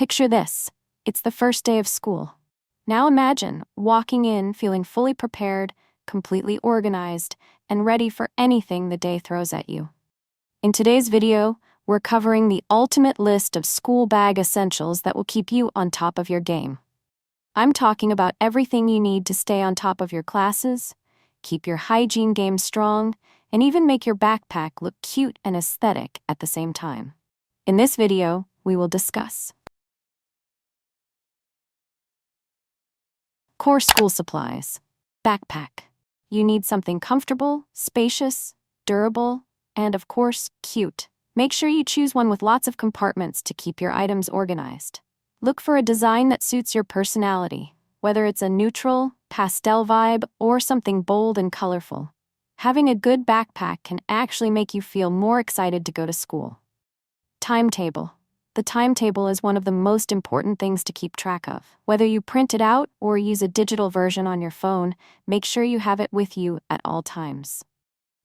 Picture this. It's the first day of school. Now imagine walking in feeling fully prepared, completely organized, and ready for anything the day throws at you. In today's video, we're covering the ultimate list of school bag essentials that will keep you on top of your game. I'm talking about everything you need to stay on top of your classes, keep your hygiene game strong, and even make your backpack look cute and aesthetic at the same time. In this video, we will discuss core school supplies. Backpack. You need something comfortable, spacious, durable, and of course, cute. Make sure you choose one with lots of compartments to keep your items organized. Look for a design that suits your personality, whether it's a neutral, pastel vibe, or something bold and colorful. Having a good backpack can actually make you feel more excited to go to school. Timetable. The timetable is one of the most important things to keep track of. Whether you print it out or use a digital version on your phone, make sure you have it with you at all times.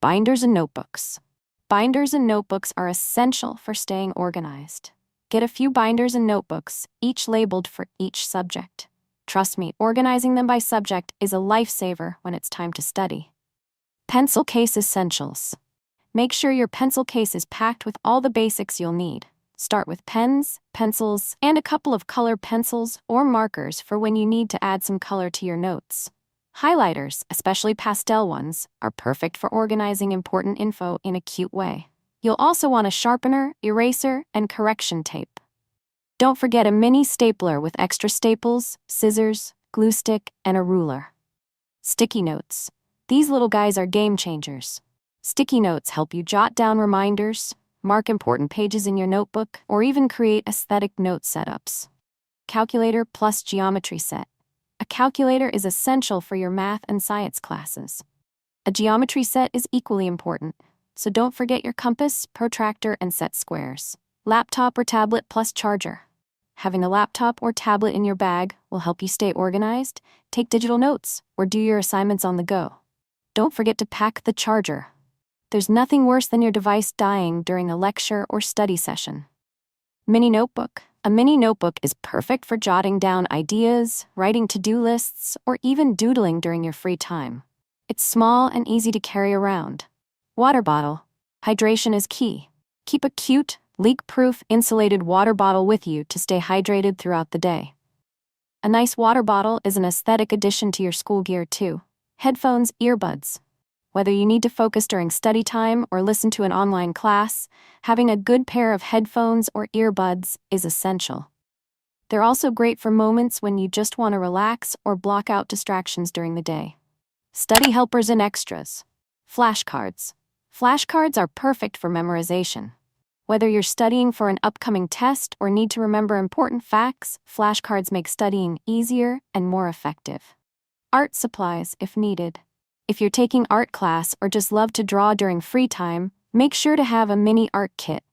Binders and notebooks. Binders and notebooks are essential for staying organized. Get a few binders and notebooks, each labeled for each subject. Trust me, organizing them by subject is a lifesaver when it's time to study. Pencil case essentials. Make sure your pencil case is packed with all the basics you'll need. Start with pens, pencils, and a couple of colored pencils or markers for when you need to add some color to your notes. Highlighters, especially pastel ones, are perfect for organizing important info in a cute way. You'll also want a sharpener, eraser, and correction tape. Don't forget a mini stapler with extra staples, scissors, glue stick, and a ruler. Sticky notes. These little guys are game changers. Sticky notes help you jot down reminders, mark important pages in your notebook, or even create aesthetic note setups. Calculator plus geometry set. A calculator is essential for your math and science classes. A geometry set is equally important, so don't forget your compass, protractor, and set squares. Laptop or tablet plus charger. Having a laptop or tablet in your bag will help you stay organized, take digital notes, or do your assignments on the go. Don't forget to pack the charger. There's nothing worse than your device dying during a lecture or study session. Mini notebook. A mini notebook is perfect for jotting down ideas, writing to-do lists, or even doodling during your free time. It's small and easy to carry around. Water bottle. Hydration is key. Keep a cute, leak-proof, insulated water bottle with you to stay hydrated throughout the day. A nice water bottle is an aesthetic addition to your school gear too. Headphones, earbuds. Whether you need to focus during study time or listen to an online class, having a good pair of headphones or earbuds is essential. They're also great for moments when you just want to relax or block out distractions during the day. Study helpers and extras. Flashcards. Flashcards are perfect for memorization. Whether you're studying for an upcoming test or need to remember important facts, flashcards make studying easier and more effective. Art supplies if needed. If you're taking art class or just love to draw during free time, make sure to have a mini art kit.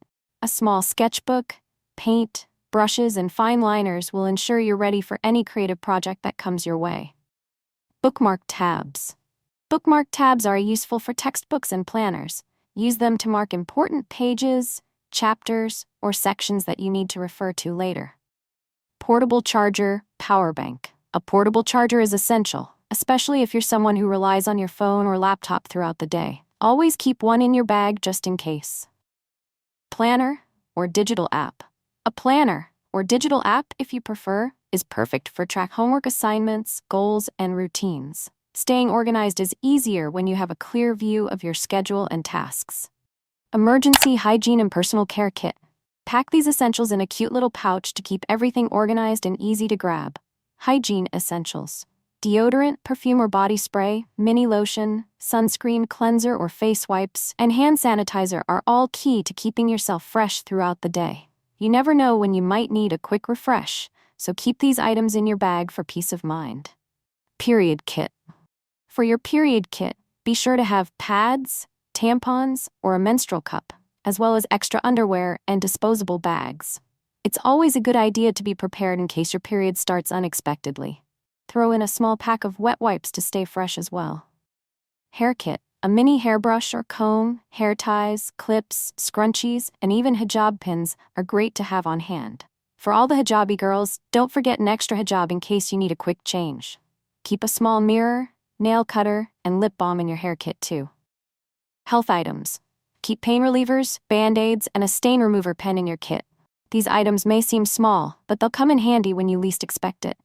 A small sketchbook, paint, brushes, and fine liners will ensure you're ready for any creative project that comes your way. Bookmark tabs. Bookmark tabs are useful for textbooks and planners. Use them to mark important pages, chapters, or sections that you need to refer to later. Portable charger, power bank. A portable charger is essential, especially if you're someone who relies on your phone or laptop throughout the day. Always keep one in your bag just in case. Planner or digital app. A planner, or digital app if you prefer, is perfect for track homework assignments, goals, and routines. Staying organized is easier when you have a clear view of your schedule and tasks. Emergency hygiene and personal care kit. Pack these essentials in a cute little pouch to keep everything organized and easy to grab. Hygiene essentials. Deodorant, perfume or body spray, mini lotion, sunscreen, cleanser or face wipes, and hand sanitizer are all key to keeping yourself fresh throughout the day. You never know when you might need a quick refresh, so keep these items in your bag for peace of mind. Period kit. For your period kit, be sure to have pads, tampons, or a menstrual cup, as well as extra underwear and disposable bags. It's always a good idea to be prepared in case your period starts unexpectedly. Throw in a small pack of wet wipes to stay fresh as well. Hair kit. A mini hairbrush or comb, hair ties, clips, scrunchies, and even hijab pins are great to have on hand. For all the hijabi girls, don't forget an extra hijab in case you need a quick change. Keep a small mirror, nail cutter, and lip balm in your hair kit too. Health items. Keep pain relievers, band-aids, and a stain remover pen in your kit. These items may seem small, but they'll come in handy when you least expect it.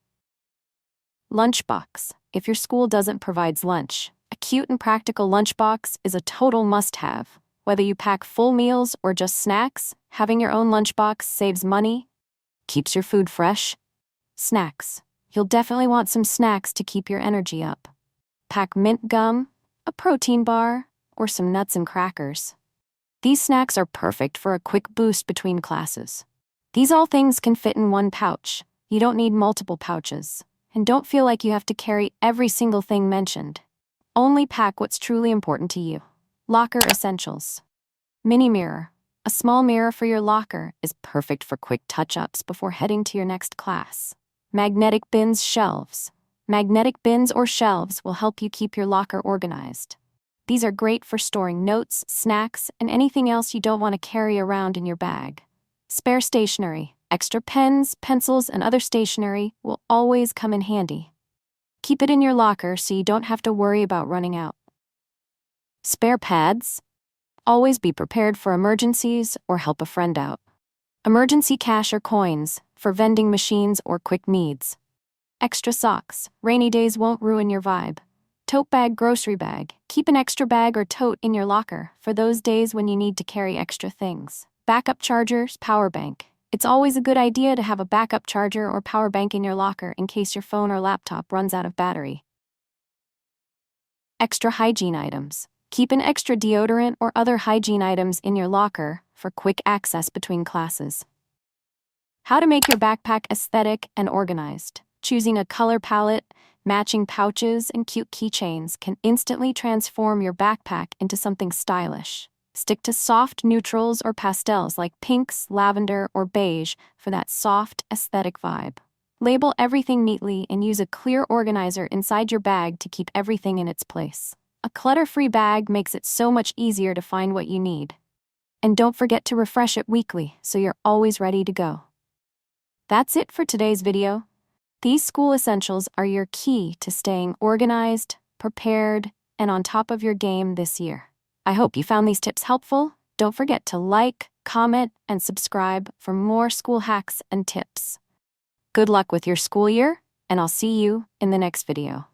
Lunchbox. If your school doesn't provide lunch, a cute and practical lunchbox is a total must-have. Whether you pack full meals or just snacks, having your own lunchbox saves money, keeps your food fresh. Snacks. You'll definitely want some snacks to keep your energy up. Pack mint gum, a protein bar, or some nuts and crackers. These snacks are perfect for a quick boost between classes. These all things can fit in one pouch. You don't need multiple pouches. And don't feel like you have to carry every single thing mentioned. Only pack what's truly important to you. Locker essentials. Mini mirror. A small mirror for your locker is perfect for quick touch-ups before heading to your next class. Magnetic bins shelves. Magnetic bins or shelves will help you keep your locker organized. These are great for storing notes, snacks, and anything else you don't want to carry around in your bag. Spare stationery. Extra pens, pencils, and other stationery will always come in handy. Keep it in your locker so you don't have to worry about running out. Spare pads. Always be prepared for emergencies or help a friend out. Emergency cash or coins for vending machines or quick needs. Extra socks. Rainy days won't ruin your vibe. Tote bag, grocery bag. Keep an extra bag or tote in your locker for those days when you need to carry extra things. Backup chargers, power bank. It's always a good idea to have a backup charger or power bank in your locker in case your phone or laptop runs out of battery. Extra hygiene items. Keep an extra deodorant or other hygiene items in your locker for quick access between classes. How to make your backpack aesthetic and organized. Choosing a color palette, matching pouches, and cute keychains can instantly transform your backpack into something stylish. Stick to soft neutrals or pastels like pinks, lavender, or beige for that soft, aesthetic vibe. Label everything neatly and use a clear organizer inside your bag to keep everything in its place. A clutter-free bag makes it so much easier to find what you need. And don't forget to refresh it weekly so you're always ready to go. That's it for today's video. These school essentials are your key to staying organized, prepared, and on top of your game this year. I hope you found these tips helpful. Don't forget to like, comment, and subscribe for more school hacks and tips. Good luck with your school year, and I'll see you in the next video.